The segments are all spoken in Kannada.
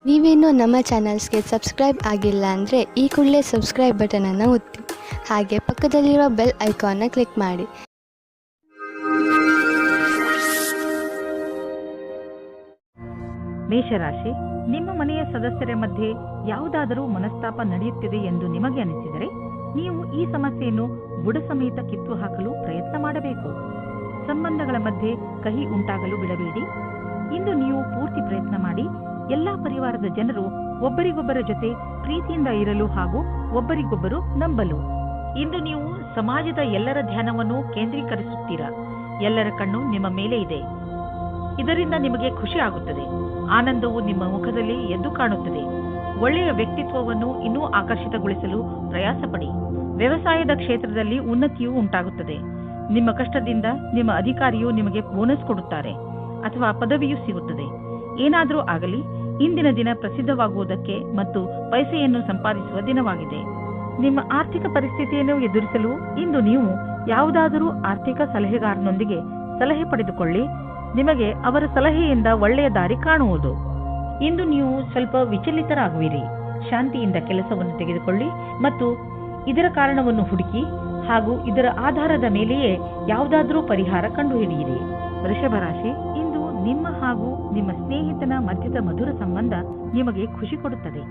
ನೀವೇನೂ ನಮ್ಮ ಚಾನಲ್ಸ್ಗೆ ಸಬ್ಸ್ಕ್ರೈಬ್ ಆಗಿಲ್ಲ ಅಂದರೆ ಈ ಕೂಡಲೇ ಸಬ್ಸ್ಕ್ರೈಬ್ ಬಟನನ್ನು ಒತ್ತಿ, ಹಾಗೆ ಪಕ್ಕದಲ್ಲಿರುವ ಬೆಲ್ ಐಕಾನ್ನ ಕ್ಲಿಕ್ ಮಾಡಿ. ಮೇಷರಾಶಿ, ನಿಮ್ಮ ಮನೆಯ ಸದಸ್ಯರ ಮಧ್ಯೆ ಯಾವುದಾದರೂ ಮನಸ್ತಾಪ ನಡೆಯುತ್ತಿದೆ ಎಂದು ನಿಮಗೆ ಅನಿಸಿದರೆ ನೀವು ಈ ಸಮಸ್ಯೆಯನ್ನು ಬುಡ ಸಮೇತ ಕಿತ್ತು ಹಾಕಲು ಪ್ರಯತ್ನ ಮಾಡಬೇಕು. ಸಂಬಂಧಗಳ ಮಧ್ಯೆ ಕಹಿ ಉಂಟಾಗಲು ಬಿಡಬೇಡಿ. ಇಂದು ನೀವು ಪೂರ್ತಿ ಪ್ರಯತ್ನ ಮಾಡಿ ಎಲ್ಲಾ ಪರಿವಾರದ ಜನರು ಒಬ್ಬರಿಗೊಬ್ಬರ ಜೊತೆ ಪ್ರೀತಿಯಿಂದ ಇರಲು ಹಾಗೂ ಒಬ್ಬರಿಗೊಬ್ಬರು ನಂಬಲು. ಇಂದು ನೀವು ಸಮಾಜದ ಎಲ್ಲರ ಧ್ಯಾನವನ್ನು ಕೇಂದ್ರೀಕರಿಸುತ್ತೀರಾ. ಎಲ್ಲರ ಕಣ್ಣು ನಿಮ್ಮ ಮೇಲೆ ಇದೆ. ಇದರಿಂದ ನಿಮಗೆ ಖುಷಿ ಆಗುತ್ತದೆ. ಆನಂದವು ನಿಮ್ಮ ಮುಖದಲ್ಲಿ ಎದ್ದು ಕಾಣುತ್ತದೆ. ಒಳ್ಳೆಯ ವ್ಯಕ್ತಿತ್ವವನ್ನು ಇನ್ನೂ ಆಕರ್ಷಿತಗೊಳಿಸಲು ಪ್ರಯಾಸ ಪಡಿ. ವ್ಯವಸಾಯದ ಕ್ಷೇತ್ರದಲ್ಲಿ ಉನ್ನತಿಯೂ ಉಂಟಾಗುತ್ತದೆ. ನಿಮ್ಮ ಕಷ್ಟದಿಂದ ನಿಮ್ಮ ಅಧಿಕಾರಿಯು ನಿಮಗೆ ಬೋನಸ್ ಕೊಡುತ್ತಾರೆ ಅಥವಾ ಪದವಿಯೂ ಸಿಗುತ್ತದೆ. ಏನಾದರೂ ಆಗಲಿ, ಇಂದಿನ ದಿನ ಪ್ರಸಿದ್ಧವಾಗುವುದಕ್ಕೆ ಮತ್ತು ಪೈಸೆಯನ್ನು ಸಂಪಾದಿಸುವ ದಿನವಾಗಿದೆ. ನಿಮ್ಮ ಆರ್ಥಿಕ ಪರಿಸ್ಥಿತಿಯನ್ನು ಎದುರಿಸಲು ಇಂದು ನೀವು ಯಾವುದಾದರೂ ಆರ್ಥಿಕ ಸಲಹೆಗಾರನೊಂದಿಗೆ ಸಲಹೆ ಪಡೆದುಕೊಳ್ಳಿ. ನಿಮಗೆ ಅವರ ಸಲಹೆಯಿಂದ ಒಳ್ಳೆಯ ದಾರಿ ಕಾಣುವುದು. ಇಂದು ನೀವು ಸ್ವಲ್ಪ ವಿಚಲಿತರಾಗುವಿರಿ. ಶಾಂತಿಯಿಂದ ಕೆಲಸವನ್ನು ತೆಗೆದುಕೊಳ್ಳಿ ಮತ್ತು ಇದರ ಕಾರಣವನ್ನು ಹುಡುಕಿ ಹಾಗೂ ಇದರ ಆಧಾರದ ಮೇಲೆಯೇ ಯಾವುದಾದರೂ ಪರಿಹಾರ ಕಂಡುಹಿಡಿಯಿರಿ. ವೃಷಭ ರಾಶಿ, ಇಂದು ನಿಮ್ಮ ಹಾಗೂ ನಿಮ್ಮ ಸ್ನೇಹಿತನ ಮಧ್ಯದ ಮಧುರ ಸಂಬಂಧ ನಿಮಗೆ ಖುಷಿ ಕೊಡುತ್ತದೆ.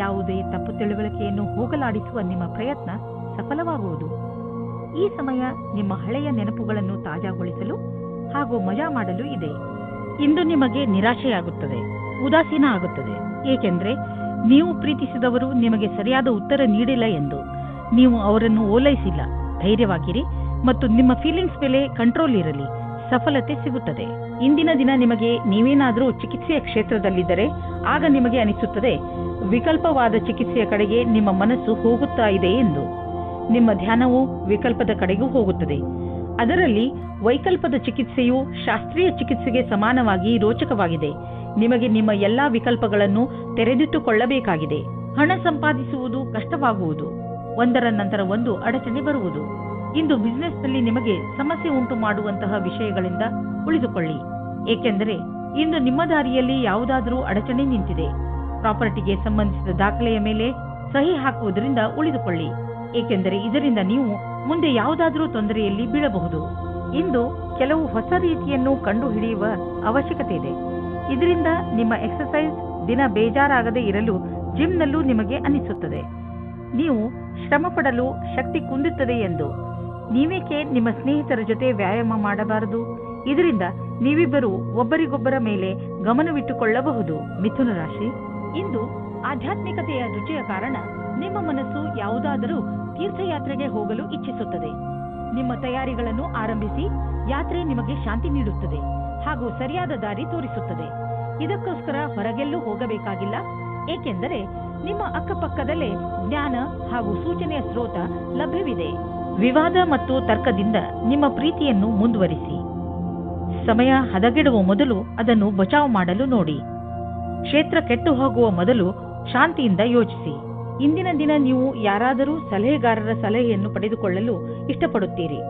ಯಾವುದೇ ತಪ್ಪು ತಿಳುವಳಿಕೆಯನ್ನು ಹೋಗಲಾಡಿಸುವ ನಿಮ್ಮ ಪ್ರಯತ್ನ ಸಫಲವಾಗುವುದು. ಈ ಸಮಯ ನಿಮ್ಮ ಹಳೆಯ ನೆನಪುಗಳನ್ನು ತಾಜಾಗೊಳಿಸಲು ಹಾಗೂ ಮಜಾ ಮಾಡಲು ಇದೆ. ಇಂದು ನಿಮಗೆ ನಿರಾಶೆಯಾಗುತ್ತದೆ, ಉದಾಸೀನ ಆಗುತ್ತದೆ. ಏಕೆಂದರೆ ನೀವು ಪ್ರೀತಿಸಿದವರು ನಿಮಗೆ ಸರಿಯಾದ ಉತ್ತರ ನೀಡಿಲ್ಲ ಎಂದು ನೀವು ಅವರನ್ನು ಓಲೈಸಿಲ್ಲ. ಧೈರ್ಯವಾಗಿರಿ ಮತ್ತು ನಿಮ್ಮ ಫೀಲಿಂಗ್ಸ್ ಮೇಲೆ ಕಂಟ್ರೋಲ್ ಇರಲಿ. ಸಫಲತೆ ಸಿಗುತ್ತದೆ. ಇಂದಿನ ದಿನ ನಿಮಗೆ ನೀವೇನಾದರೂ ಚಿಕಿತ್ಸೆಯ ಕ್ಷೇತ್ರದಲ್ಲಿದ್ದರೆ ಆಗ ನಿಮಗೆ ಅನಿಸುತ್ತದೆ ವಿಕಲ್ಪವಾದ ಚಿಕಿತ್ಸೆಯ ಕಡೆಗೆ ನಿಮ್ಮ ಮನಸ್ಸು ಹೋಗುತ್ತಾ ಇದೆ ಎಂದು. ನಿಮ್ಮ ಧ್ಯಾನವು ವಿಕಲ್ಪದ ಕಡೆಗೂ ಹೋಗುತ್ತದೆ. ಅದರಲ್ಲಿ ವೈಕಲ್ಪದ ಚಿಕಿತ್ಸೆಯು ಶಾಸ್ತ್ರೀಯ ಚಿಕಿತ್ಸೆಗೆ ಸಮಾನವಾಗಿ ರೋಚಕವಾಗಿದೆ. ನಿಮಗೆ ನಿಮ್ಮ ಎಲ್ಲಾ ವಿಕಲ್ಪಗಳನ್ನು ತೆರೆದಿಟ್ಟುಕೊಳ್ಳಬೇಕಾಗಿದೆ. ಹಣ ಸಂಪಾದಿಸುವುದು ಕಷ್ಟವಾಗುವುದು. ಒಂದರ ನಂತರ ಒಂದು ಅಡಚಣೆ ಬರುವುದು. ಇಂದು ಬಿಸಿನೆಸ್ನಲ್ಲಿ ನಿಮಗೆ ಸಮಸ್ಯೆ ಉಂಟು ಮಾಡುವಂತಹ ವಿಷಯಗಳಿಂದ ಉಳಿದುಕೊಳ್ಳಿ. ಏಕೆಂದರೆ ಇಂದು ನಿಮ್ಮ ದಾರಿಯಲ್ಲಿ ಯಾವುದಾದರೂ ಅಡಚಣೆ ನಿಂತಿದೆ. ಪ್ರಾಪರ್ಟಿಗೆ ಸಂಬಂಧಿಸಿದ ದಾಖಲೆಯ ಮೇಲೆ ಸಹಿ ಹಾಕುವುದರಿಂದ ಉಳಿದುಕೊಳ್ಳಿ. ಏಕೆಂದರೆ ಇದರಿಂದ ನೀವು ಮುಂದೆ ಯಾವುದಾದರೂ ತೊಂದರೆಯಲ್ಲಿ ಬೀಳಬಹುದು. ಇಂದು ಕೆಲವು ಹೊಸ ರೀತಿಯನ್ನು ಕಂಡುಹಿಡಿಯುವ ಅವಶ್ಯಕತೆ ಇದೆ. ಇದರಿಂದ ನಿಮ್ಮ ಎಕ್ಸರ್ಸೈಸ್ ದಿನ ಬೇಜಾರಾಗದೇ ಇರಲು ಜಿಮ್ನಲ್ಲೂ ನಿಮಗೆ ಅನಿಸುತ್ತದೆ. ನೀವು ಶ್ರಮ ಪಡಲು ಶಕ್ತಿ ಕುಂದುತ್ತದೆ ಎಂದು. ನೀವೇಕೆ ನಿಮ್ಮ ಸ್ನೇಹಿತರ ಜೊತೆ ವ್ಯಾಯಾಮ ಮಾಡಬಾರದು? ಇದರಿಂದ ನೀವಿಬ್ಬರು ಒಬ್ಬರಿಗೊಬ್ಬರ ಮೇಲೆ ಗಮನವಿಟ್ಟುಕೊಳ್ಳಬಹುದು. ಮಿಥುನ ರಾಶಿ, ಇಂದು ಆಧ್ಯಾತ್ಮಿಕತೆಯ ರುಚಿಯ ಕಾರಣ ನಿಮ್ಮ ಮನಸ್ಸು ಯಾವುದಾದರೂ ತೀರ್ಥಯಾತ್ರೆಗೆ ಹೋಗಲು ಇಚ್ಛಿಸುತ್ತದೆ. ನಿಮ್ಮ ತಯಾರಿಗಳನ್ನು ಆರಂಭಿಸಿ. ಯಾತ್ರೆ ನಿಮಗೆ ಶಾಂತಿ ನೀಡುತ್ತದೆ ಹಾಗೂ ಸರಿಯಾದ ದಾರಿ ತೋರಿಸುತ್ತದೆ. ಇದಕ್ಕೋಸ್ಕರ ಹೊರಗೆಲ್ಲೂ ಹೋಗಬೇಕಾಗಿಲ್ಲ. ಏಕೆಂದರೆ ನಿಮ್ಮ ಅಕ್ಕಪಕ್ಕದಲ್ಲೇ ಜ್ಞಾನ ಹಾಗೂ ಸೂಚನೆಯ ಸ್ರೋತ ಲಭ್ಯವಿದೆ. ವಿವಾದ ಮತ್ತು ತರ್ಕದಿಂದ ನಿಮ್ಮ ಪ್ರೀತಿಯನ್ನು ಮುಂದುವರಿಸಿ. ಸಮಯ ಹದಗೆಡುವ ಮೊದಲು ಅದನ್ನು ಬಚಾವ್ ಮಾಡಲು ನೋಡಿ. ಕ್ಷೇತ್ರ ಕೆಟ್ಟು ಹೋಗುವ ಮೊದಲು ಶಾಂತಿಯಿಂದ ಯೋಚಿಸಿ. ಇಂದಿನ ದಿನ ನೀವು ಯಾರಾದರೂ ಸಲಹೆಗಾರರ ಸಲಹೆಯನ್ನು ಪಡೆದುಕೊಳ್ಳಲು ಇಷ್ಟಪಡುತ್ತೀರಿ.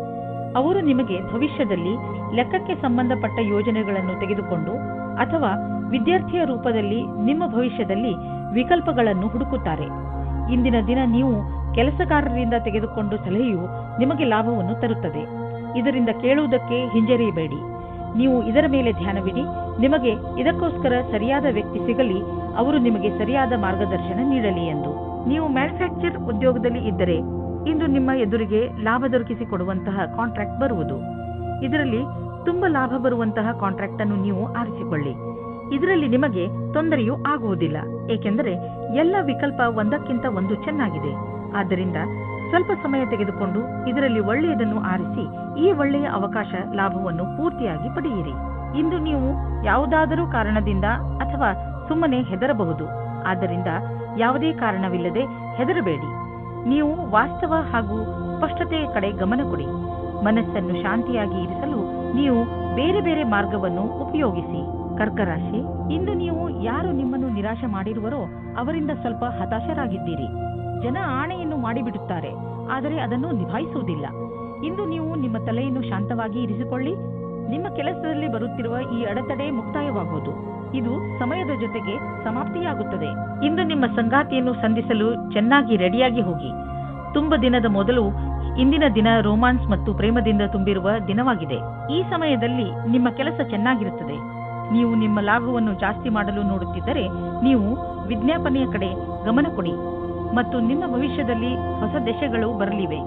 ಅವರು ನಿಮಗೆ ಭವಿಷ್ಯದಲ್ಲಿ ಲೆಕ್ಕಕ್ಕೆ ಸಂಬಂಧಪಟ್ಟ ಯೋಜನೆಗಳನ್ನು ತೆಗೆದುಕೊಂಡು ಅಥವಾ ವಿದ್ಯಾರ್ಥಿಯ ರೂಪದಲ್ಲಿ ನಿಮ್ಮ ಭವಿಷ್ಯದಲ್ಲಿ ವಿಕಲ್ಪಗಳನ್ನು ಹುಡುಕುತ್ತಾರೆ. ಇಂದಿನ ದಿನ ನೀವು ಕೆಲಸಗಾರರಿಂದ ತೆಗೆದುಕೊಂಡು ಸಲಹೆಯು ನಿಮಗೆ ಲಾಭವನ್ನು ತರುತ್ತದೆ. ಇದರಿಂದ ಕೇಳುವುದಕ್ಕೆ ಹಿಂಜರಿಯಬೇಡಿ. ನೀವು ಇದರ ಮೇಲೆ ಧ್ಯಾನವಿಡಿ. ನಿಮಗೆ ಇದಕ್ಕೋಸ್ಕರ ಸರಿಯಾದ ವ್ಯಕ್ತಿ ಸಿಗಲಿ, ಅವರು ನಿಮಗೆ ಸರಿಯಾದ ಮಾರ್ಗದರ್ಶನ ನೀಡಲಿ ಎಂದು. ನೀವು ಮ್ಯಾನುಫ್ಯಾಕ್ಚರ್ ಉದ್ಯೋಗದಲ್ಲಿ ಇದ್ದರೆ ಇಂದು ನಿಮ್ಮ ಎದುರಿಗೆ ಲಾಭ ದೊರಕಿಸಿಕೊಡುವಂತಹ ಕಾಂಟ್ರಾಕ್ಟ್ ಬರುವುದು. ಇದರಲ್ಲಿ ತುಂಬಾ ಲಾಭ ಬರುವಂತಹ ಕಾಂಟ್ರಾಕ್ಟ್ ಅನ್ನು ನೀವು ಆರಿಸಿಕೊಳ್ಳಿ. ಇದರಲ್ಲಿ ನಿಮಗೆ ತೊಂದರೆಯೂ ಆಗುವುದಿಲ್ಲ. ಏಕೆಂದರೆ ಎಲ್ಲ ವಿಕಲ್ಪ ಒಂದಕ್ಕಿಂತ ಒಂದು ಚೆನ್ನಾಗಿದೆ. ಆದ್ದರಿಂದ ಸ್ವಲ್ಪ ಸಮಯ ತೆಗೆದುಕೊಂಡು ಇದರಲ್ಲಿ ಒಳ್ಳೆಯದನ್ನು ಆರಿಸಿ ಈ ಒಳ್ಳೆಯ ಅವಕಾಶ ಲಾಭವನ್ನು ಪೂರ್ತಿಯಾಗಿ ಪಡೆಯಿರಿ. ಇಂದು ನೀವು ಯಾವುದಾದರೂ ಕಾರಣದಿಂದ ಅಥವಾ ಸುಮ್ಮನೆ ಹೆದರಬಹುದು. ಆದ್ದರಿಂದ ಯಾವುದೇ ಕಾರಣವಿಲ್ಲದೆ ಹೆದರಬೇಡಿ. ನೀವು ವಾಸ್ತವ ಹಾಗೂ ಸ್ಪಷ್ಟತೆಯ ಕಡೆ ಗಮನ ಕೊಡಿ. ಮನಸ್ಸನ್ನು ಶಾಂತಿಯಾಗಿ ಇರಿಸಲು ನೀವು ಬೇರೆ ಬೇರೆ ಮಾರ್ಗವನ್ನು ಉಪಯೋಗಿಸಿ. ಕರ್ಕ ರಾಶಿ, ಇಂದು ನೀವು ಯಾರು ನಿಮ್ಮನ್ನು ನಿರಾಶೆ ಮಾಡಿರುವರೋ ಅವರಿಂದ ಸ್ವಲ್ಪ ಹತಾಶರಾಗಿದ್ದೀರಿ. ಜನ ಆಣೆಯನ್ನು ಮಾಡಿಬಿಡುತ್ತಾರೆ, ಆದರೆ ಅದನ್ನು ನಿಭಾಯಿಸುವುದಿಲ್ಲ. ಇಂದು ನೀವು ನಿಮ್ಮ ತಲೆಯನ್ನು ಶಾಂತವಾಗಿ ಇರಿಸಿಕೊಳ್ಳಿ. ನಿಮ್ಮ ಕೆಲಸದಲ್ಲಿ ಬರುತ್ತಿರುವ ಈ ಅಡೆತಡೆ ಮುಕ್ತಾಯವಾಗುವುದು. ಇದು ಸಮಯದ ಜೊತೆಗೆ ಸಮಾಪ್ತಿಯಾಗುತ್ತದೆ. ಇಂದು ನಿಮ್ಮ ಸಂಗಾತಿಯನ್ನು ಸಂಧಿಸಲು ಚೆನ್ನಾಗಿ ರೆಡಿಯಾಗಿ ಹೋಗಿ. ತುಂಬ ದಿನದ ಮೊದಲು ಇಂದಿನ ದಿನ ರೋಮಾನ್ಸ್ ಮತ್ತು ಪ್ರೇಮದಿಂದ ತುಂಬಿರುವ ದಿನವಾಗಿದೆ. ಈ ಸಮಯದಲ್ಲಿ ನಿಮ್ಮ ಕೆಲಸ ಚೆನ್ನಾಗಿರುತ್ತದೆ. ನೀವು ನಿಮ್ಮ ಲಾಭವನ್ನು ಜಾಸ್ತಿ ಮಾಡಲು ನೋಡುತ್ತಿದ್ದರೆ ನೀವು ವಿಜ್ಞಾಪನೆಯ ಕಡೆ ಗಮನ ಕೊಡಿ ಮತ್ತು ನಿಮ್ಮ ಭವಿಷ್ಯದಲ್ಲಿ ಹೊಸ ದೆಸೆಗಳು ಬರಲಿವೆ.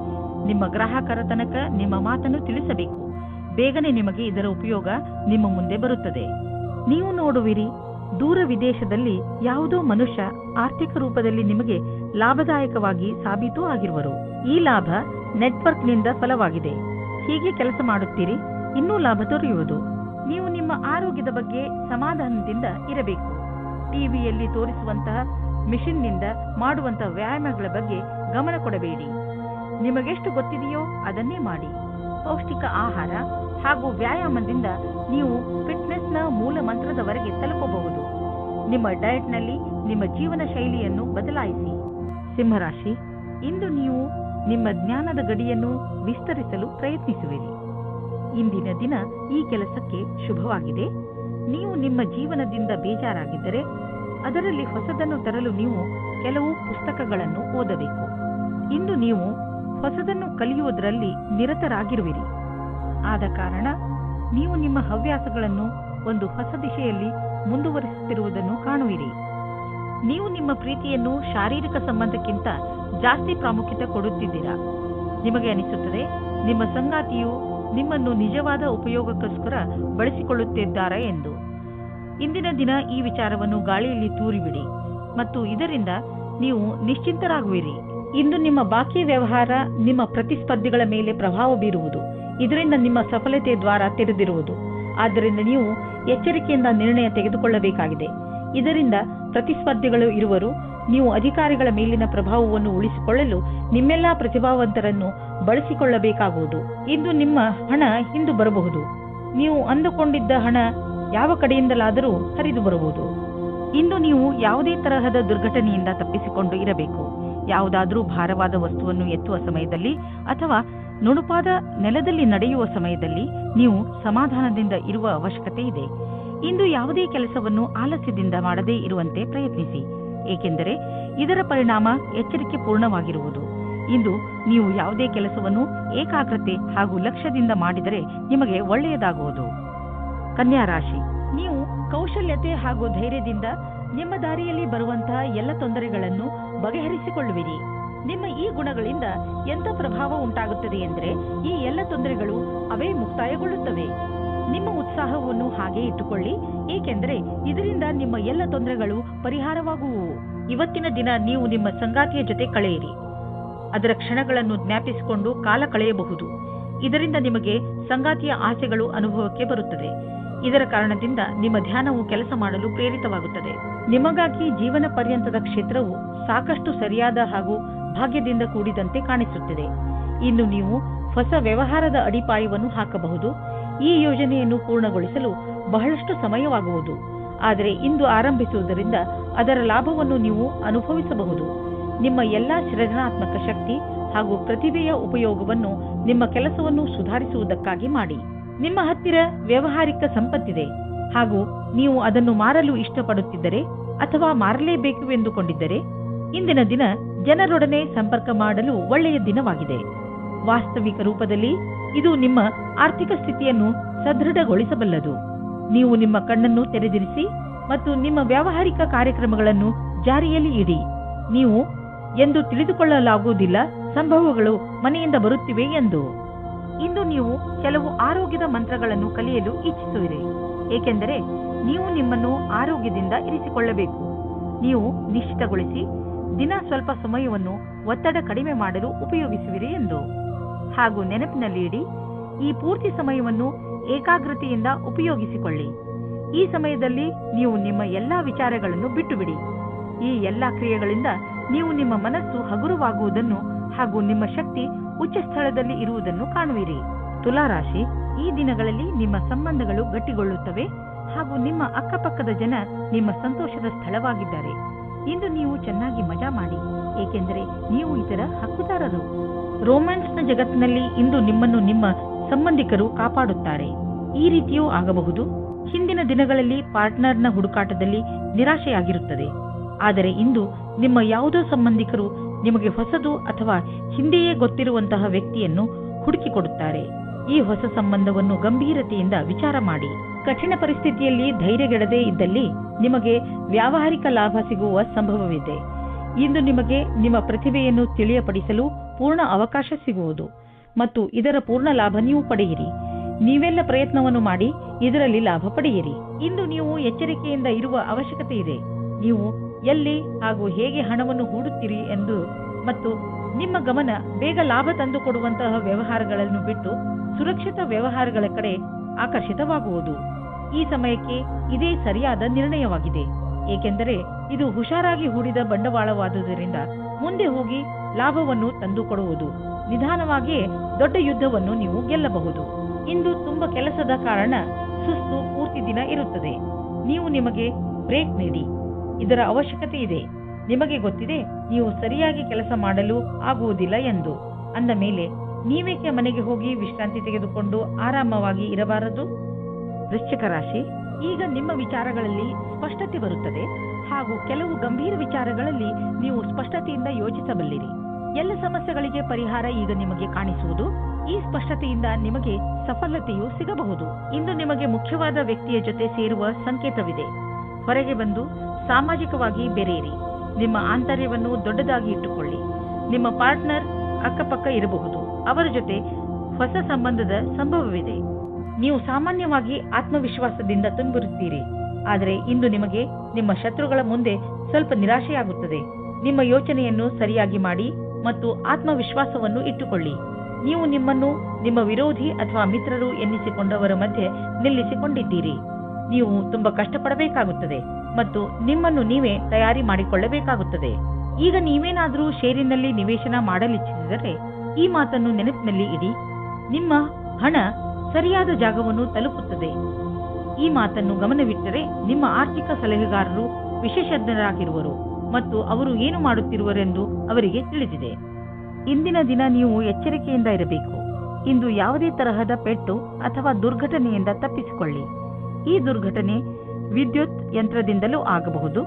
ನಿಮ್ಮ ಗ್ರಾಹಕರ ತನಕ ನಿಮ್ಮ ಮಾತನ್ನು ತಿಳಿಸಬೇಕು. ಬೇಗನೆ ನಿಮಗೆ ಇದರ ಉಪಯೋಗ ನಿಮ್ಮ ಮುಂದೆ ಬರುತ್ತದೆ. ನೀವು ನೋಡುವಿರಿ, ದೂರ ವಿದೇಶದಲ್ಲಿ ಯಾವುದೋ ಮನುಷ್ಯ ಆರ್ಥಿಕ ರೂಪದಲ್ಲಿ ನಿಮಗೆ ಲಾಭದಾಯಕವಾಗಿ ಸಾಬೀತು ಆಗಿರುವರು. ಈ ಲಾಭ ನೆಟ್ವರ್ಕ್ನಿಂದ ಫಲವಾಗಿದೆ. ಹೀಗೆ ಕೆಲಸ ಮಾಡುತ್ತೀರಿ, ಇನ್ನೂ ಲಾಭ ದೊರೆಯುವುದು. ನೀವು ನಿಮ್ಮ ಆರೋಗ್ಯದ ಬಗ್ಗೆ ಸಮಾಧಾನದಿಂದ ಇರಬೇಕು. ಟಿವಿಯಲ್ಲಿ ತೋರಿಸುವಂತಹ ಮಿಷನ್ನಿಂದ ಮಾಡುವಂತಹ ವ್ಯಾಯಾಮಗಳ ಬಗ್ಗೆ ಗಮನ ಕೊಡಬೇಡಿ. ನಿಮಗೆಷ್ಟು ಗೊತ್ತಿದೆಯೋ ಅದನ್ನೇ ಮಾಡಿ. ಪೌಷ್ಟಿಕ ಆಹಾರ ಹಾಗೂ ವ್ಯಾಯಾಮದಿಂದ ನೀವು ಫಿಟ್ನೆಸ್ನ ಮೂಲ ಮಂತ್ರದವರೆಗೆ ತಲುಪಬಹುದು. ನಿಮ್ಮ ಡಯಟ್ನಲ್ಲಿ ನಿಮ್ಮ ಜೀವನ ಶೈಲಿಯನ್ನು ಬದಲಾಯಿಸಿ. ಸಿಂಹರಾಶಿ, ಇಂದು ನೀವು ನಿಮ್ಮ ಜ್ಞಾನದ ಗಡಿಯನ್ನು ವಿಸ್ತರಿಸಲು ಪ್ರಯತ್ನಿಸುವಿರಿ. ಇಂದಿನ ದಿನ ಈ ಕೆಲಸಕ್ಕೆ ಶುಭವಾಗಿದೆ. ನೀವು ನಿಮ್ಮ ಜೀವನದಿಂದ ಬೇಜಾರಾಗಿದ್ದರೆ ಅದರಲ್ಲಿ ಹೊಸದನ್ನು ತರಲು ನೀವು ಕೆಲವು ಪುಸ್ತಕಗಳನ್ನು ಓದಬೇಕು. ಇಂದು ನೀವು ಹೊಸದನ್ನು ಕಲಿಯುವುದರಲ್ಲಿ ನಿರತರಾಗಿರುವಿರಿ. ಆದ ಕಾರಣ ನೀವು ನಿಮ್ಮ ಹವ್ಯಾಸಗಳನ್ನು ಒಂದು ಹೊಸ ದಿಶೆಯಲ್ಲಿ ಮುಂದುವರಿಸುತ್ತಿರುವುದನ್ನು ಕಾಣುವಿರಿ. ನೀವು ನಿಮ್ಮ ಪ್ರೀತಿಯನ್ನು ಶಾರೀರಿಕ ಸಂಬಂಧಕ್ಕಿಂತ ಜಾಸ್ತಿ ಪ್ರಾಮುಖ್ಯತೆ ಕೊಡುತ್ತಿದ್ದೀರಾ. ನಿಮಗೆ ಅನಿಸುತ್ತದೆ ನಿಮ್ಮ ಸಂಗಾತಿಯು ನಿಮ್ಮನ್ನು ನಿಜವಾದ ಉಪಯೋಗಕ್ಕೋಸ್ಕರ ಬಳಸಿಕೊಳ್ಳುತ್ತಿದ್ದಾರೆ ಎಂದು. ಇಂದಿನ ದಿನ ಈ ವಿಚಾರವನ್ನು ಗಾಳಿಯಲ್ಲಿ ತೂರಿಬಿಡಿ ಮತ್ತು ಇದರಿಂದ ನೀವು ನಿಶ್ಚಿಂತರಾಗುವಿರಿ. ಇಂದು ನಿಮ್ಮ ಬಾಕಿ ವ್ಯವಹಾರ ನಿಮ್ಮ ಪ್ರತಿಸ್ಪರ್ಧಿಗಳ ಮೇಲೆ ಪ್ರಭಾವ ಬೀರುವುದು. ಇದರಿಂದ ನಿಮ್ಮ ಸಫಲತೆ ದ್ವಾರ ತೆರೆದಿರುವುದು. ಆದ್ದರಿಂದ ನೀವು ಎಚ್ಚರಿಕೆಯಿಂದ ನಿರ್ಣಯ ತೆಗೆದುಕೊಳ್ಳಬೇಕಾಗಿದೆ. ಇದರಿಂದ ಪ್ರತಿಸ್ಪರ್ಧಿಗಳು ಇರುವರು. ನೀವು ಅಧಿಕಾರಿಗಳ ಮೇಲಿನ ಪ್ರಭಾವವನ್ನು ಉಳಿಸಿಕೊಳ್ಳಲು ನಿಮ್ಮೆಲ್ಲಾ ಪ್ರತಿಭಾವಂತರನ್ನು ಬಳಸಿಕೊಳ್ಳಬೇಕಾಗುವುದು. ಇಂದು ನಿಮ್ಮ ಹಣ ಹಿಂದು ಬರಬಹುದು. ನೀವು ಅಂದುಕೊಂಡಿದ್ದ ಹಣ ಯಾವ ಕಡೆಯಿಂದಲಾದರೂ ಹರಿದು ಬರಬಹುದು. ಇಂದು ನೀವು ಯಾವುದೇ ತರಹದ ದುರ್ಘಟನೆಯಿಂದ ತಪ್ಪಿಸಿಕೊಂಡು ಇರಬೇಕು. ಯಾವುದಾದರೂ ಭಾರವಾದ ವಸ್ತುವನ್ನು ಎತ್ತುವ ಸಮಯದಲ್ಲಿ ಅಥವಾ ನುಣುಪಾದ ನೆಲದಲ್ಲಿ ನಡೆಯುವ ಸಮಯದಲ್ಲಿ ನೀವು ಸಮಾಧಾನದಿಂದ ಇರುವ ಅವಶ್ಯಕತೆ ಇದೆ. ಇಂದು ಯಾವುದೇ ಕೆಲಸವನ್ನು ಆಲಸ್ಯದಿಂದ ಮಾಡದೇ ಇರುವಂತೆ ಪ್ರಯತ್ನಿಸಿ, ಏಕೆಂದರೆ ಇದರ ಪರಿಣಾಮ ಎಚ್ಚರಿಕೆ ಪೂರ್ಣವಾಗಿರುವುದು. ಇಂದು ನೀವು ಯಾವುದೇ ಕೆಲಸವನ್ನು ಏಕಾಗ್ರತೆ ಹಾಗೂ ಲಕ್ಷ್ಯದಿಂದ ಮಾಡಿದರೆ ನಿಮಗೆ ಒಳ್ಳೆಯದಾಗುವುದು. ಕನ್ಯಾ ರಾಶಿ, ನೀವು ಕೌಶಲ್ಯತೆ ಹಾಗೂ ಧೈರ್ಯದಿಂದ ನಿಮ್ಮ ದಾರಿಯಲ್ಲಿ ಬರುವಂತಹ ಎಲ್ಲ ತೊಂದರೆಗಳನ್ನು ಬಗೆಹರಿಸಿಕೊಳ್ಳುವಿರಿ. ನಿಮ್ಮ ಈ ಗುಣಗಳಿಂದ ಎಂಥ ಪ್ರಭಾವ ಉಂಟಾಗುತ್ತದೆ ಎಂದರೆ ಈ ಎಲ್ಲ ತೊಂದರೆಗಳು ಅವೇ ಮುಕ್ತಾಯಗೊಳ್ಳುತ್ತವೆ. ನಿಮ್ಮ ಉತ್ಸಾಹವನ್ನು ಹಾಗೆ ಇಟ್ಟುಕೊಳ್ಳಿ, ಏಕೆಂದರೆ ಇದರಿಂದ ನಿಮ್ಮ ಎಲ್ಲ ತೊಂದರೆಗಳು ಪರಿಹಾರವಾಗುವು. ಇವತ್ತಿನ ದಿನ ನೀವು ನಿಮ್ಮ ಸಂಗಾತಿಯ ಜೊತೆ ಕಳೆಯಿರಿ. ಅದರ ಕ್ಷಣಗಳನ್ನು ಜ್ಞಾಪಿಸಿಕೊಂಡು ಕಾಲ ಕಳೆಯಬಹುದು. ಇದರಿಂದ ನಿಮಗೆ ಸಂಗಾತಿಯ ಆಸೆಗಳು ಅನುಭವಕ್ಕೆ ಬರುತ್ತದೆ. ಇದರ ಕಾರಣದಿಂದ ನಿಮ್ಮ ಧ್ಯಾನವು ಕೆಲಸ ಮಾಡಲು ಪ್ರೇರಿತವಾಗುತ್ತದೆ. ನಿಮಗಾಗಿ ಜೀವನ ಪರ್ಯಂತದ ಕ್ಷೇತ್ರವು ಸಾಕಷ್ಟು ಸರಿಯಾದ ಹಾಗೂ ಭಾಗ್ಯದಿಂದ ಕೂಡಿದಂತೆ ಕಾಣಿಸುತ್ತಿದೆ. ಇನ್ನು ನೀವು ಹೊಸ ವ್ಯವಹಾರದ ಅಡಿಪಾಯವನ್ನು ಹಾಕಬಹುದು. ಈ ಯೋಜನೆಯನ್ನು ಪೂರ್ಣಗೊಳಿಸಲು ಬಹಳಷ್ಟು ಸಮಯವಾಗುವುದು. ಆದರೆ ಇಂದು ಆರಂಭಿಸುವುದರಿಂದ ಅದರ ಲಾಭವನ್ನು ನೀವು ಅನುಭವಿಸಬಹುದು. ನಿಮ್ಮ ಎಲ್ಲಾ ಸೃಜನಾತ್ಮಕ ಶಕ್ತಿ ಹಾಗೂ ಪ್ರತಿಭೆಯ ಉಪಯೋಗವನ್ನು ನಿಮ್ಮ ಕೆಲಸವನ್ನು ಸುಧಾರಿಸುವುದಕ್ಕಾಗಿ ಮಾಡಿ. ನಿಮ್ಮ ಹತ್ತಿರ ವ್ಯಾವಹಾರಿಕ ಸಂಪತ್ತಿದೆ ಹಾಗೂ ನೀವು ಅದನ್ನು ಮಾರಲು ಇಷ್ಟಪಡುತ್ತಿದ್ದರೆ ಅಥವಾ ಮಾರಲೇಬೇಕು ಎಂದುಕೊಂಡಿದ್ದರೆ ಇಂದಿನ ದಿನ ಜನರೊಡನೆ ಸಂಪರ್ಕ ಮಾಡಲು ಒಳ್ಳೆಯ ದಿನವಾಗಿದೆ. ವಾಸ್ತವಿಕ ರೂಪದಲ್ಲಿ ಇದು ನಿಮ್ಮ ಆರ್ಥಿಕ ಸ್ಥಿತಿಯನ್ನು ಸದೃಢಗೊಳಿಸಬಲ್ಲದು. ನೀವು ನಿಮ್ಮ ಕಣ್ಣನ್ನು ತೆರೆದಿರಿಸಿ ಮತ್ತು ನಿಮ್ಮ ವ್ಯಾವಹಾರಿಕ ಕಾರ್ಯಕ್ರಮಗಳನ್ನು ಜಾರಿಯಲ್ಲಿ ಇಡಿ. ನೀವು ಎಂದು ತಿಳಿದುಕೊಳ್ಳಲಾಗುವುದಿಲ್ಲ ಸಂಭವಗಳು ಮನೆಯಿಂದ ಬರುತ್ತಿವೆ ಎಂದು. ಇಂದು ನೀವು ಕೆಲವು ಆರೋಗ್ಯದ ಮಂತ್ರಗಳನ್ನು ಕಲಿಯಲು ಇಚ್ಛಿಸುವಿರಿ, ಏಕೆಂದರೆ ನೀವು ನಿಮ್ಮನ್ನು ಆರೋಗ್ಯದಿಂದ ಇರಿಸಿಕೊಳ್ಳಬೇಕು. ನೀವು ನಿಶ್ಚಿತಗೊಳಿಸಿ ದಿನ ಸ್ವಲ್ಪ ಸಮಯವನ್ನು ಒತ್ತಡ ಕಡಿಮೆ ಮಾಡಲು ಉಪಯೋಗಿಸುವಿರಿ ಎಂದು. ಹಾಗೂ ನೆನಪಿನಲ್ಲಿ ಇಡಿ, ಈ ಪೂರ್ತಿ ಸಮಯವನ್ನು ಏಕಾಗ್ರತೆಯಿಂದ ಉಪಯೋಗಿಸಿಕೊಳ್ಳಿ. ಈ ಸಮಯದಲ್ಲಿ ನೀವು ನಿಮ್ಮ ಎಲ್ಲಾ ವಿಚಾರಗಳನ್ನು ಬಿಟ್ಟು ಬಿಡಿ. ಈ ಎಲ್ಲಾ ಕ್ರಿಯೆಗಳಿಂದ ನೀವು ನಿಮ್ಮ ಮನಸ್ಸು ಹಗುರವಾಗುವುದನ್ನು ಹಾಗೂ ನಿಮ್ಮ ಶಕ್ತಿ ಉಚ್ಚ ಸ್ಥಳದಲ್ಲಿ ಇರುವುದನ್ನು ಕಾಣುವಿರಿ. ತುಲಾರಾಶಿ, ಈ ದಿನಗಳಲ್ಲಿ ನಿಮ್ಮ ಸಂಬಂಧಗಳು ಗಟ್ಟಿಗೊಳ್ಳುತ್ತವೆ ಹಾಗೂ ನಿಮ್ಮ ಅಕ್ಕಪಕ್ಕದ ಜನ ನಿಮ್ಮ ಸಂತೋಷದ ಸ್ಥಳವಾಗಿದ್ದಾರೆ. ಇಂದು ನೀವು ಚೆನ್ನಾಗಿ ಮಜಾ ಮಾಡಿ, ಏಕೆಂದರೆ ನೀವು ಇದರ ಹಕ್ಕುದಾರರು. ರೋಮ್ಯಾನ್ಸ್ನ ಜಗತ್ತಿನಲ್ಲಿ ಇಂದು ನಿಮ್ಮನ್ನು ನಿಮ್ಮ ಸಂಬಂಧಿಕರು ಕಾಪಾಡುತ್ತಾರೆ. ಈ ರೀತಿಯೂ ಆಗಬಹುದು. ಹಿಂದಿನ ದಿನಗಳಲ್ಲಿ ಪಾರ್ಟ್ನರ್ನ ಹುಡುಕಾಟದಲ್ಲಿ ನಿರಾಶೆಯಾಗಿರುತ್ತದೆ. ಆದರೆ ಇಂದು ನಿಮ್ಮ ಯಾವುದೋ ಸಂಬಂಧಿಕರು ನಿಮಗೆ ಹೊಸದು ಅಥವಾ ಹಿಂದೆಯೇ ಗೊತ್ತಿರುವಂತಹ ವ್ಯಕ್ತಿಯನ್ನು ಹುಡುಕಿಕೊಡುತ್ತಾರೆ. ಈ ಹೊಸ ಸಂಬಂಧವನ್ನು ಗಂಭೀರತೆಯಿಂದ ವಿಚಾರ ಮಾಡಿ. ಕಠಿಣ ಪರಿಸ್ಥಿತಿಯಲ್ಲಿ ಧೈರ್ಯಗೆಡದೇ ಇದ್ದಲ್ಲಿ ನಿಮಗೆ ವ್ಯಾವಹಾರಿಕ ಲಾಭ ಸಿಗುವ ಸಂಭವವಿದೆ. ಇಂದು ನಿಮಗೆ ನಿಮ್ಮ ಪ್ರತಿಭೆಯನ್ನು ತಿಳಿಯಪಡಿಸಲು ಪೂರ್ಣ ಅವಕಾಶ ಸಿಗುವುದು ಮತ್ತು ಇದರ ಪೂರ್ಣ ಲಾಭ ನೀವು ಪಡೆಯಿರಿ. ನೀವೆಲ್ಲ ಪ್ರಯತ್ನವನ್ನು ಮಾಡಿ ಇದರಲ್ಲಿ ಲಾಭ ಪಡೆಯಿರಿ. ಇಂದು ನೀವು ಎಚ್ಚರಿಕೆಯಿಂದ ಇರುವ ಅವಶ್ಯಕತೆ ಇದೆ. ನೀವು ಎಲ್ಲಿ ಹಾಗೂ ಹೇಗೆ ಹಣವನ್ನು ಹೂಡುತ್ತೀರಿ ಎಂದು ಮತ್ತು ನಿಮ್ಮ ಗಮನ ಬೇಗ ಲಾಭ ತಂದುಕೊಡುವಂತಹ ವ್ಯವಹಾರಗಳನ್ನು ಬಿಟ್ಟು ಸುರಕ್ಷಿತ ವ್ಯವಹಾರಗಳ ಕಡೆ ಆಕರ್ಷಿತವಾಗುವುದು. ಈ ಸಮಯಕ್ಕೆ ಇದೇ ಸರಿಯಾದ ನಿರ್ಣಯವಾಗಿದೆ, ಏಕೆಂದರೆ ಇದು ಹುಷಾರಾಗಿ ಹೂಡಿದ ಬಂಡವಾಳವಾದುದರಿಂದ ಮುಂದೆ ಹೋಗಿ ಲಾಭವನ್ನು ತಂದುಕೊಡುವುದು. ನಿಧಾನವಾಗಿಯೇ ದೊಡ್ಡ ಯುದ್ಧವನ್ನು ನೀವು ಗೆಲ್ಲಬಹುದು. ಇಂದು ತುಂಬಾ ಕೆಲಸದ ಕಾರಣ ಸುಸ್ತು ಪೂರ್ತಿ ದಿನ ಇರುತ್ತದೆ. ನೀವು ನಿಮಗೆ ಬ್ರೇಕ್ ನೀಡಿ, ಇದರ ಅವಶ್ಯಕತೆ ಇದೆ. ನಿಮಗೆ ಗೊತ್ತಿದೆ ನೀವು ಸರಿಯಾಗಿ ಕೆಲಸ ಮಾಡಲು ಆಗುವುದಿಲ್ಲ ಎಂದು. ಅಂದ ಮೇಲೆ ನೀವೇಕೆ ಮನೆಗೆ ಹೋಗಿ ವಿಶ್ರಾಂತಿ ತೆಗೆದುಕೊಂಡು ಆರಾಮವಾಗಿ ಇರಬಾರದು? ವೃಶ್ಚಿಕ ರಾಶಿ, ಈಗ ನಿಮ್ಮ ವಿಚಾರಗಳಲ್ಲಿ ಸ್ಪಷ್ಟತೆ ಬರುತ್ತದೆ ಹಾಗೂ ಕೆಲವು ಗಂಭೀರ ವಿಚಾರಗಳಲ್ಲಿ ನೀವು ಸ್ಪಷ್ಟತೆಯಿಂದ ಯೋಚಿಸಬಲ್ಲಿರಿ. ಎಲ್ಲ ಸಮಸ್ಯೆಗಳಿಗೆ ಪರಿಹಾರ ಈಗ ನಿಮಗೆ ಕಾಣಿಸುವುದು. ಈ ಸ್ಪಷ್ಟತೆಯಿಂದ ನಿಮಗೆ ಸಫಲತೆಯೂ ಸಿಗಬಹುದು. ಇಂದು ನಿಮಗೆ ಮುಖ್ಯವಾದ ವ್ಯಕ್ತಿಯ ಜೊತೆ ಸೇರುವ ಸಂಕೇತವಿದೆ. ಹೊರಗೆ ಬಂದು ಸಾಮಾಜಿಕವಾಗಿ ಬೆರೆಯಿರಿ. ನಿಮ್ಮ ಆಂತರ್ಯವನ್ನು ದೊಡ್ಡದಾಗಿ ಇಟ್ಟುಕೊಳ್ಳಿ. ನಿಮ್ಮ ಪಾರ್ಟ್ನರ್ ಅಕ್ಕಪಕ್ಕ ಇರಬಹುದು. ಅವರ ಜೊತೆ ಹೊಸ ಸಂಬಂಧದ ಸಂಭವವಿದೆ. ನೀವು ಸಾಮಾನ್ಯವಾಗಿ ಆತ್ಮವಿಶ್ವಾಸದಿಂದ ತುಂಬಿರುತ್ತೀರಿ. ಆದರೆ ಇಂದು ನಿಮಗೆ ನಿಮ್ಮ ಶತ್ರುಗಳ ಮುಂದೆ ಸ್ವಲ್ಪ ನಿರಾಶೆಯಾಗುತ್ತದೆ. ನಿಮ್ಮ ಯೋಚನೆಯನ್ನು ಸರಿಯಾಗಿ ಮಾಡಿ ಮತ್ತು ಆತ್ಮವಿಶ್ವಾಸವನ್ನು ಇಟ್ಟುಕೊಳ್ಳಿ. ನೀವು ನಿಮ್ಮನ್ನು ನಿಮ್ಮ ವಿರೋಧಿ ಅಥವಾ ಮಿತ್ರರು ಎನ್ನಿಸಿಕೊಂಡವರ ಮಧ್ಯೆ ನಿಲ್ಲಿಸಿಕೊಂಡಿದ್ದೀರಿ. ನೀವು ತುಂಬಾ ಕಷ್ಟಪಡಬೇಕಾಗುತ್ತದೆ ಮತ್ತು ನಿಮ್ಮನ್ನು ನೀವೇ ತಯಾರಿ ಮಾಡಿಕೊಳ್ಳಬೇಕಾಗುತ್ತದೆ. ಈಗ ನೀವೇನಾದರೂ ಷೇರಿನಲ್ಲಿ ನಿವೇಶನ ಮಾಡಲಿಚ್ಛಿಸಿದರೆ ಈ ಮಾತನ್ನು ನೆನಪಿನಲ್ಲಿ ಇಡಿ. ನಿಮ್ಮ ಹಣ ಸರಿಯಾದ ಜಾಗವನ್ನು ತಲುಪುತ್ತದೆ. ಈ ಮಾತನ್ನು ಗಮನವಿಟ್ಟರೆ ನಿಮ್ಮ ಆರ್ಥಿಕ ಸಲಹೆಗಾರರು ವಿಶೇಷಜ್ಞರಾಗಿರುವರು ಮತ್ತು ಅವರು ಏನು ಮಾಡುತ್ತಿರುವರೆಂದು ಅವರಿಗೆ ತಿಳಿದಿದೆ. ಇಂದಿನ ದಿನ ನೀವು ಎಚ್ಚರಿಕೆಯಿಂದ ಇರಬೇಕು. ಇಂದು ಯಾವುದೇ ತರಹದ ಪೆಟ್ಟು ಅಥವಾ ದುರ್ಘಟನೆಯಿಂದ ತಪ್ಪಿಸಿಕೊಳ್ಳಿ. ಈ ದುರ್ಘಟನೆ ವಿದ್ಯುತ್ ಯಂತ್ರದಿಂದಲೂ ಆಗಬಹುದು.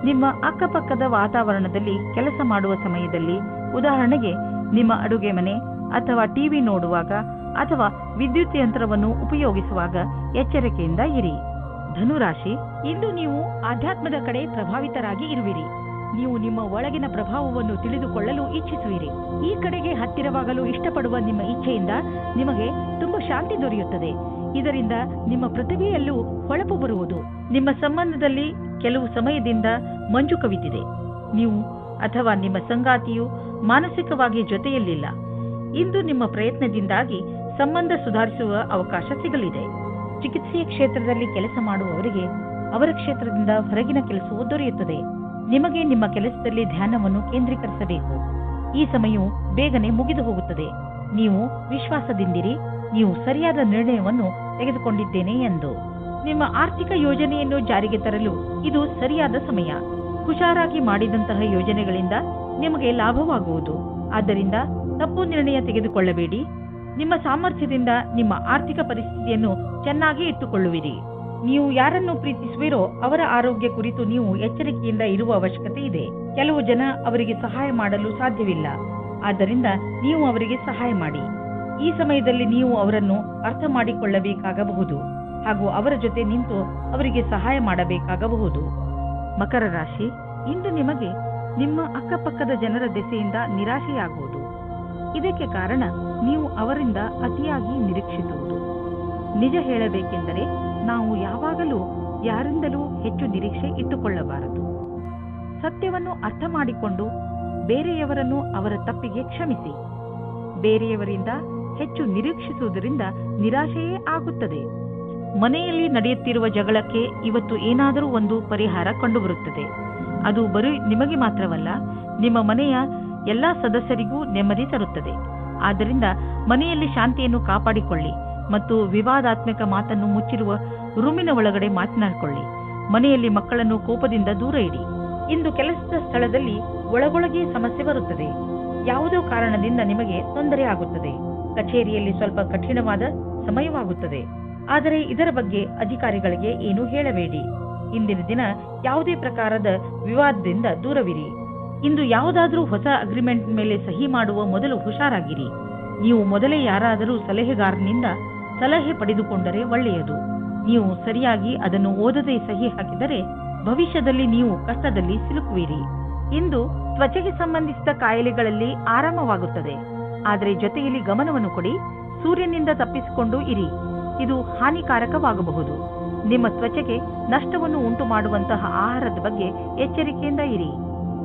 ನಿಮ್ಮ ಅಕ್ಕಪಕ್ಕದ ವಾತಾವರಣದಲ್ಲಿ ಕೆಲಸ ಮಾಡುವ ಸಮಯದಲ್ಲಿ, ಉದಾಹರಣೆಗೆ ನಿಮ್ಮ ಅಡುಗೆ ಮನೆ ಅಥವಾ ಟಿವಿ ನೋಡುವಾಗ ಅಥವಾ ವಿದ್ಯುತ್ ಯಂತ್ರವನ್ನು ಉಪಯೋಗಿಸುವಾಗ ಎಚ್ಚರಿಕೆಯಿಂದ ಇರಿ. ಧನುರಾಶಿ, ಇಂದು ನೀವು ಆಧ್ಯಾತ್ಮದ ಕಡೆ ಪ್ರಭಾವಿತರಾಗಿ ಇರುವಿರಿ. ನೀವು ನಿಮ್ಮ ಒಳಗಿನ ಪ್ರಭಾವವನ್ನು ತಿಳಿದುಕೊಳ್ಳಲು ಇಚ್ಛಿಸುವಿರಿ. ಈ ಕಡೆಗೆ ಹತ್ತಿರವಾಗಲು ಇಷ್ಟಪಡುವ ನಿಮ್ಮ ಇಚ್ಛೆಯಿಂದ ನಿಮಗೆ ತುಂಬಾ ಶಾಂತಿ ದೊರೆಯುತ್ತದೆ. ಇದರಿಂದ ನಿಮ್ಮ ಪ್ರತಿಭೆಯಲ್ಲೂ ಹೊಳಪು ಬರುವುದು. ನಿಮ್ಮ ಸಂಬಂಧದಲ್ಲಿ ಕೆಲವು ಸಮಯದಿಂದ ಮಂಜು ಕವಿದಿದೆ. ನೀವು ಅಥವಾ ನಿಮ್ಮ ಸಂಗಾತಿಯು ಮಾನಸಿಕವಾಗಿ ಜೊತೆಯಲ್ಲಿಲ್ಲ. ಇಂದು ನಿಮ್ಮ ಪ್ರಯತ್ನದಿಂದಾಗಿ ಸಂಬಂಧ ಸುಧಾರಿಸುವ ಅವಕಾಶ ಸಿಗಲಿದೆ. ಚಿಕಿತ್ಸೆಯ ಕ್ಷೇತ್ರದಲ್ಲಿ ಕೆಲಸ ಮಾಡುವವರಿಗೆ ಅವರ ಕ್ಷೇತ್ರದಿಂದ ಹೊರಗಿನ ಕೆಲಸವು ದೊರೆಯುತ್ತದೆ. ನಿಮಗೆ ನಿಮ್ಮ ಕೆಲಸದಲ್ಲಿ ಧ್ಯಾನವನ್ನು ಕೇಂದ್ರೀಕರಿಸಬೇಕು. ಈ ಸಮಯವು ಬೇಗನೆ ಮುಗಿದು ಹೋಗುತ್ತದೆ. ನೀವು ವಿಶ್ವಾಸದಿಂದಿರಿ. ನೀವು ಸರಿಯಾದ ನಿರ್ಣಯವನ್ನು ತೆಗೆದುಕೊಂಡಿದ್ದೇನೆ ಎಂದು. ನಿಮ್ಮ ಆರ್ಥಿಕ ಯೋಜನೆಯನ್ನು ಜಾರಿಗೆ ತರಲು ಇದು ಸರಿಯಾದ ಸಮಯ. ಹುಷಾರಾಗಿ ಮಾಡಿದಂತಹ ಯೋಜನೆಗಳಿಂದ ನಿಮಗೆ ಲಾಭವಾಗುವುದು. ಆದ್ದರಿಂದ ತಪ್ಪು ನಿರ್ಣಯ ತೆಗೆದುಕೊಳ್ಳಬೇಡಿ. ನಿಮ್ಮ ಸಾಮರ್ಥ್ಯದಿಂದ ನಿಮ್ಮ ಆರ್ಥಿಕ ಪರಿಸ್ಥಿತಿಯನ್ನು ಚೆನ್ನಾಗಿ ಇಟ್ಟುಕೊಳ್ಳುವಿರಿ. ನೀವು ಯಾರನ್ನು ಪ್ರೀತಿಸುವಿರೋ ಅವರ ಆರೋಗ್ಯ ಕುರಿತು ನೀವು ಎಚ್ಚರಿಕೆಯಿಂದ ಇರುವ ಅವಶ್ಯಕತೆ ಇದೆ. ಕೆಲವು ಜನ ಅವರಿಗೆ ಸಹಾಯ ಮಾಡಲು ಸಾಧ್ಯವಿಲ್ಲ. ಆದ್ದರಿಂದ ನೀವು ಅವರಿಗೆ ಸಹಾಯ ಮಾಡಿ. ಈ ಸಮಯದಲ್ಲಿ ನೀವು ಅವರನ್ನು ಅರ್ಥ ಮಾಡಿಕೊಳ್ಳಬೇಕಾಗಬಹುದು ಹಾಗೂ ಅವರ ಜೊತೆ ನಿಂತು ಅವರಿಗೆ ಸಹಾಯ ಮಾಡಬೇಕಾಗಬಹುದು. ಮಕರ ರಾಶಿ, ಇಂದು ನಿಮಗೆ ನಿಮ್ಮ ಅಕ್ಕಪಕ್ಕದ ಜನರ ದೆಸೆಯಿಂದ ನಿರಾಶೆಯಾಗುವುದು. ಇದಕ್ಕೆ ಕಾರಣ ನೀವು ಅವರಿಂದ ಅತಿಯಾಗಿ ನಿರೀಕ್ಷಿಸುವುದು. ನಿಜ ಹೇಳಬೇಕೆಂದರೆ ನಾವು ಯಾವಾಗಲೂ ಯಾರಿಂದಲೂ ಹೆಚ್ಚು ನಿರೀಕ್ಷೆ ಇಟ್ಟುಕೊಳ್ಳಬಾರದು. ಸತ್ಯವನ್ನು ಅರ್ಥ ಮಾಡಿಕೊಂಡು ಬೇರೆಯವರನ್ನು ಅವರ ತಪ್ಪಿಗೆ ಕ್ಷಮಿಸಿ. ಬೇರೆಯವರಿಂದ ಹೆಚ್ಚು ನಿರೀಕ್ಷಿಸುವುದರಿಂದ ನಿರಾಶೆಯೇ ಆಗುತ್ತದೆ. ಮನೆಯಲ್ಲಿ ನಡೆಯುತ್ತಿರುವ ಜಗಳಕ್ಕೆ ಇವತ್ತು ಏನಾದರೂ ಒಂದು ಪರಿಹಾರ ಕಂಡುಬರುತ್ತದೆ. ಅದು ಬರೀ ನಿಮಗೆ ಮಾತ್ರವಲ್ಲ, ನಿಮ್ಮ ಮನೆಯ ಎಲ್ಲಾ ಸದಸ್ಯರಿಗೂ ನೆಮ್ಮದಿ ತರುತ್ತದೆ. ಆದ್ದರಿಂದ ಮನೆಯಲ್ಲಿ ಶಾಂತಿಯನ್ನು ಕಾಪಾಡಿಕೊಳ್ಳಿ ಮತ್ತು ವಿವಾದಾತ್ಮಕ ಮಾತನ್ನು ಮುಚ್ಚಿರುವ ರೂಮಿನ ಒಳಗಡೆ ಮಾತನಾಡಿಕೊಳ್ಳಿ. ಮನೆಯಲ್ಲಿ ಮಕ್ಕಳನ್ನು ಕೋಪದಿಂದ ದೂರ ಇಡಿ. ಇಂದು ಕೆಲಸದ ಸ್ಥಳದಲ್ಲಿ ಒಳಗೊಳಗೆ ಸಮಸ್ಯೆ ಬರುತ್ತದೆ. ಯಾವುದೋ ಕಾರಣದಿಂದ ನಿಮಗೆ ತೊಂದರೆ ಆಗುತ್ತದೆ. ಕಚೇರಿಯಲ್ಲಿ ಸ್ವಲ್ಪ ಕಠಿಣವಾದ ಸಮಯವಾಗುತ್ತದೆ. ಆದರೆ ಇದರ ಬಗ್ಗೆ ಅಧಿಕಾರಿಗಳಿಗೆ ಏನೂ ಹೇಳಬೇಡಿ. ಇಂದಿನ ದಿನ ಯಾವುದೇ ಪ್ರಕಾರದ ವಿವಾದದಿಂದ ದೂರವಿರಿ. ಇಂದು ಯಾವುದಾದ್ರೂ ಹೊಸ ಅಗ್ರಿಮೆಂಟ್ ಮೇಲೆ ಸಹಿ ಮಾಡುವ ಮೊದಲು ಹುಷಾರಾಗಿರಿ. ನೀವು ಮೊದಲೇ ಯಾರಾದರೂ ಸಲಹೆಗಾರನಿಂದ ಸಲಹೆ ಪಡೆದುಕೊಂಡರೆ ಒಳ್ಳೆಯದು. ನೀವು ಸರಿಯಾಗಿ ಅದನ್ನು ಓದದೆ ಸಹಿ ಹಾಕಿದರೆ ಭವಿಷ್ಯದಲ್ಲಿ ನೀವು ಕಷ್ಟದಲ್ಲಿ ಸಿಲುಕುವಿರಿ. ಇಂದು ತ್ವಚೆಗೆ ಸಂಬಂಧಿಸಿದ ಕಾಯಿಲೆಗಳಲ್ಲಿ ಆರಾಮವಾಗುತ್ತದೆ. ಆದರೆ ಜೊತೆಯಲ್ಲಿ ಗಮನವನ್ನು ಕೊಡಿ. ಸೂರ್ಯನಿಂದ ತಪ್ಪಿಸಿಕೊಂಡು ಇರಿ. ಇದು ಹಾನಿಕಾರಕವಾಗಬಹುದು. ನಿಮ್ಮ ತ್ವಚೆಗೆ ನಷ್ಟವನ್ನು ಉಂಟು ಮಾಡುವಂತಹ ಆಹಾರದ ಬಗ್ಗೆ ಎಚ್ಚರಿಕೆಯಿಂದ ಇರಿ.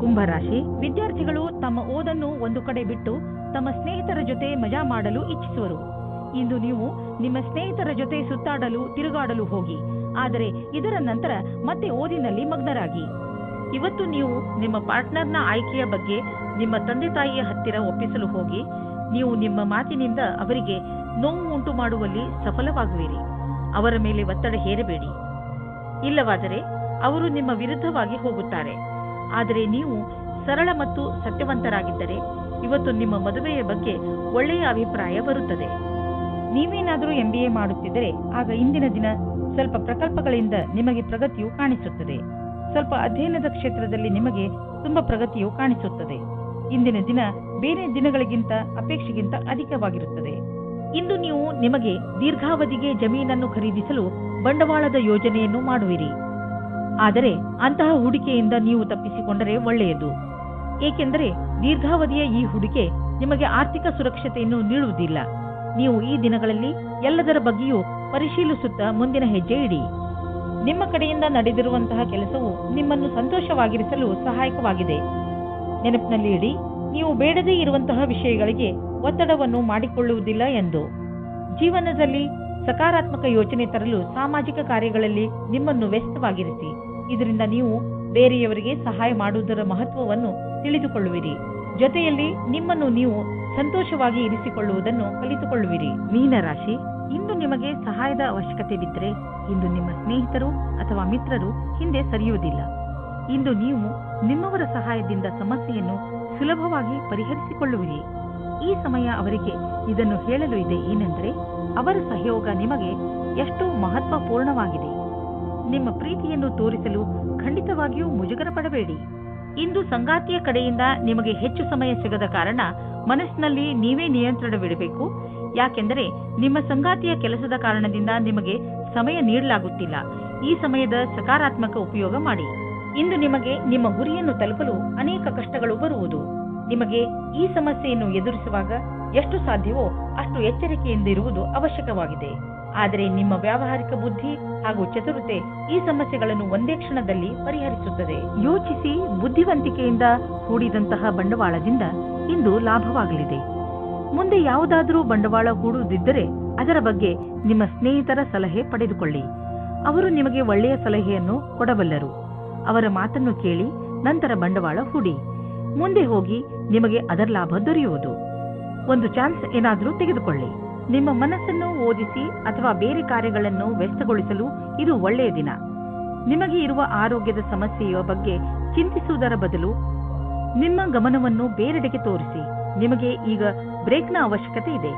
ಕುಂಭರಾಶಿ ವಿದ್ಯಾರ್ಥಿಗಳು ತಮ್ಮ ಓದನ್ನು ಒಂದು ಕಡೆ ಬಿಟ್ಟು ತಮ್ಮ ಸ್ನೇಹಿತರ ಜೊತೆ ಮಜಾ ಮಾಡಲು ಇಚ್ಛಿಸುವರು. ಇಂದು ನೀವು ನಿಮ್ಮ ಸ್ನೇಹಿತರ ಜೊತೆ ಸುತ್ತಾಡಲು ತಿರುಗಾಡಲು ಹೋಗಿ. ಆದರೆ ಇದರ ನಂತರ ಮತ್ತೆ ಓದಿನಲ್ಲಿ ಮಗ್ನರಾಗಿ. ಇವತ್ತು ನೀವು ನಿಮ್ಮ ಪಾರ್ಟ್ನರ್ನ ಆಯ್ಕೆಯ ಬಗ್ಗೆ ನಿಮ್ಮ ತಂದೆ ತಾಯಿಯ ಹತ್ತಿರ ಒಪ್ಪಿಸಲು ಹೋಗಿ ನೀವು ನಿಮ್ಮ ಮಾತಿನಿಂದ ಅವರಿಗೆ ನೋವು ಉಂಟು ಮಾಡುವಲ್ಲಿ ಸಫಲವಾಗುವಿರಿ. ಅವರ ಮೇಲೆ ಒತ್ತಡ ಹೇರಬೇಡಿ. ಇಲ್ಲವಾದರೆ ಅವರು ನಿಮ್ಮ ವಿರುದ್ಧವಾಗಿ ಹೋಗುತ್ತಾರೆ. ಆದರೆ ನೀವು ಸರಳ ಮತ್ತು ಸತ್ಯವಂತರಾಗಿದ್ದರೆ ಇವತ್ತು ನಿಮ್ಮ ಮದುವೆಯ ಬಗ್ಗೆ ಒಳ್ಳೆಯ ಅಭಿಪ್ರಾಯ ಬರುತ್ತದೆ. ನೀವೇನಾದರೂ MBA ಮಾಡುತ್ತಿದ್ದರೆ ಆಗ ಇಂದಿನ ದಿನ ಸ್ವಲ್ಪ ಪ್ರಕಲ್ಪಗಳಿಂದ ನಿಮಗೆ ಪ್ರಗತಿಯು ಕಾಣಿಸುತ್ತದೆ. ಸ್ವಲ್ಪ ಅಧ್ಯಯನದ ಕ್ಷೇತ್ರದಲ್ಲಿ ನಿಮಗೆ ತುಂಬಾ ಪ್ರಗತಿಯು ಕಾಣಿಸುತ್ತದೆ. ಇಂದಿನ ದಿನ ಬೇರೆ ದಿನಗಳಿಗಿಂತ ಅಪೇಕ್ಷೆಗಿಂತ ಅಧಿಕವಾಗಿರುತ್ತದೆ. ಇಂದು ನೀವು ನಿಮಗೆ ದೀರ್ಘಾವಧಿಗೆ ಜಮೀನನ್ನು ಖರೀದಿಸಲು ಬಂಡವಾಳದ ಯೋಜನೆಯನ್ನು ಮಾಡುವಿರಿ. ಆದರೆ ಅಂತಹ ಹೂಡಿಕೆಯಿಂದ ನೀವು ತಪ್ಪಿಸಿಕೊಂಡರೆ ಒಳ್ಳೆಯದು. ಏಕೆಂದರೆ ದೀರ್ಘಾವಧಿಯ ಈ ಹೂಡಿಕೆ ನಿಮಗೆ ಆರ್ಥಿಕ ಸುರಕ್ಷತೆಯನ್ನು ನೀಡುವುದಿಲ್ಲ. ನೀವು ಈ ದಿನಗಳಲ್ಲಿ ಎಲ್ಲದರ ಬಗ್ಗೆಯೂ ಪರಿಶೀಲಿಸುತ್ತಾ ಮುಂದಿನ ಹೆಜ್ಜೆ ಇಡಿ. ನಿಮ್ಮ ಕಡೆಯಿಂದ ನಡೆದಿರುವಂತಹ ಕೆಲಸವು ನಿಮ್ಮನ್ನು ಸಂತೋಷವಾಗಿರಿಸಲು ಸಹಾಯಕವಾಗಿದೆ. ನೆನಪಿನಲ್ಲಿ ಇಡಿ, ನೀವು ಬೇಡದೇ ಇರುವಂತಹ ವಿಷಯಗಳಿಗೆ ಒತ್ತಡವನ್ನು ಮಾಡಿಕೊಳ್ಳುವುದಿಲ್ಲ ಎಂದು. ಜೀವನದಲ್ಲಿ ಸಕಾರಾತ್ಮಕ ಯೋಚನೆ ತರಲು ಸಾಮಾಜಿಕ ಕಾರ್ಯಗಳಲ್ಲಿ ನಿಮ್ಮನ್ನು ವ್ಯಸ್ತವಾಗಿರಿಸಿ. ಇದರಿಂದ ನೀವು ಬೇರೆಯವರಿಗೆ ಸಹಾಯ ಮಾಡುವುದರ ಮಹತ್ವವನ್ನು ತಿಳಿದುಕೊಳ್ಳುವಿರಿ. ಜೊತೆಯಲ್ಲಿ ನಿಮ್ಮನ್ನು ನೀವು ಸಂತೋಷವಾಗಿ ಇರಿಸಿಕೊಳ್ಳುವುದನ್ನು ಕಲಿತುಕೊಳ್ಳುವಿರಿ. ಮೀನರಾಶಿ ಇಂದು ನಿಮಗೆ ಸಹಾಯದ ಅವಶ್ಯಕತೆ ಬಿದ್ದರೆ ಇಂದು ನಿಮ್ಮ ಸ್ನೇಹಿತರು ಅಥವಾ ಮಿತ್ರರು ಹಿಂದೆ ಸರಿಯುವುದಿಲ್ಲ. ಇಂದು ನೀವು ನಿಮ್ಮವರ ಸಹಾಯದಿಂದ ಸಮಸ್ಯೆಯನ್ನು ಸುಲಭವಾಗಿ ಪರಿಹರಿಸಿಕೊಳ್ಳುವಿರಿ. ಈ ಸಮಯ ಅವರಿಗೆ ಇದನ್ನು ಹೇಳಲು ಇದೆ ಏನೆಂದರೆ ಅವರ ಸಹಯೋಗ ನಿಮಗೆ ಎಷ್ಟು ಮಹತ್ವಪೂರ್ಣವಾಗಿದೆ. ನಿಮ್ಮ ಪ್ರೀತಿಯನ್ನು ತೋರಿಸಲು ಖಂಡಿತವಾಗಿಯೂ ಮುಜುಗರ ಪಡಬೇಡಿ. ಇಂದು ಸಂಗಾತಿಯ ಕಡೆಯಿಂದ ನಿಮಗೆ ಹೆಚ್ಚು ಸಮಯ ಸಿಗದ ಕಾರಣ ಮನಸ್ಸಿನಲ್ಲಿ ನೀವೇ ನಿಯಂತ್ರಣವಿಡಬೇಕು. ಯಾಕೆಂದರೆ ನಿಮ್ಮ ಸಂಗಾತಿಯ ಕೆಲಸದ ಕಾರಣದಿಂದ ನಿಮಗೆ ಸಮಯ ನೀಡಲಾಗುತ್ತಿಲ್ಲ. ಈ ಸಮಯದ ಸಕಾರಾತ್ಮಕ ಉಪಯೋಗ ಮಾಡಿ. ಇಂದು ನಿಮಗೆ ನಿಮ್ಮ ಗುರಿಯನ್ನು ತಲುಪಲು ಅನೇಕ ಕಷ್ಟಗಳು ಬರುವುದು. ನಿಮಗೆ ಈ ಸಮಸ್ಯೆಯನ್ನು ಎದುರಿಸುವಾಗ ಎಷ್ಟು ಸಾಧ್ಯವೋ ಅಷ್ಟು ಎಚ್ಚರಿಕೆಯಿಂದಿರುವುದು ಅವಶ್ಯಕವಾಗಿದೆ. ಆದರೆ ನಿಮ್ಮ ವ್ಯಾವಹಾರಿಕ ಬುದ್ಧಿ ಹಾಗೂ ಚತುರತೆ ಈ ಸಮಸ್ಯೆಗಳನ್ನು ಒಂದೇ ಕ್ಷಣದಲ್ಲಿ ಪರಿಹರಿಸುತ್ತದೆ. ಯೋಚಿಸಿ ಬುದ್ಧಿವಂತಿಕೆಯಿಂದ ಹೂಡಿದಂತಹ ಬಂಡವಾಳದಿಂದ ಇಂದು ಲಾಭವಾಗಲಿದೆ. ಮುಂದೆ ಯಾವುದಾದರೂ ಬಂಡವಾಳ ಹೂಡುವುದಿದ್ದರೆ ಅದರ ಬಗ್ಗೆ ನಿಮ್ಮ ಸ್ನೇಹಿತರ ಸಲಹೆ ಪಡೆದುಕೊಳ್ಳಿ. ಅವರು ನಿಮಗೆ ಒಳ್ಳೆಯ ಸಲಹೆಯನ್ನು ಕೊಡಬಲ್ಲರು. ಅವರ ಮಾತನ್ನು ಕೇಳಿ ನಂತರ ಬಂಡವಾಳ ಹೂಡಿ. ಮುಂದೆ ಹೋಗಿ ನಿಮಗೆ ಅದರ ಲಾಭ ದೊರೆಯುವುದು. ಒಂದು ಚಾನ್ಸ್ ಏನಾದರೂ ತೆಗೆದುಕೊಳ್ಳಿ. ನಿಮ್ಮ ಮನಸ್ಸನ್ನು ಓದಿಸಿ ಅಥವಾ ಬೇರೆ ಕಾರ್ಯಗಳನ್ನು ವ್ಯಸ್ತಗೊಳಿಸಲು ಇದು ಒಳ್ಳೆಯ ದಿನ. ನಿಮಗೆ ಇರುವ ಆರೋಗ್ಯದ ಸಮಸ್ಯೆಯ ಬಗ್ಗೆ ಚಿಂತಿಸುವುದರ ಬದಲು ನಿಮ್ಮ ಗಮನವನ್ನು ಬೇರೆಡೆಗೆ ತೋರಿಸಿ. ನಿಮಗೆ ಈಗ ಬ್ರೇಕ್ನ ಅವಶ್ಯಕತೆ ಇದೆ.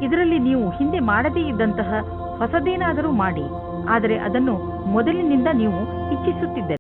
ಇದರಲ್ಲಿ ನೀವು ಹಿಂದೆ ಮಾಡದೇ ಇದ್ದಂತಹ ಹೊಸದೇನಾದರೂ ಮಾಡಿ. ಆದರೆ ಅದನ್ನು ಮೊದಲಿನಿಂದ ನೀವು ಇಚ್ಛಿಸುತ್ತಿದ್ದರೆ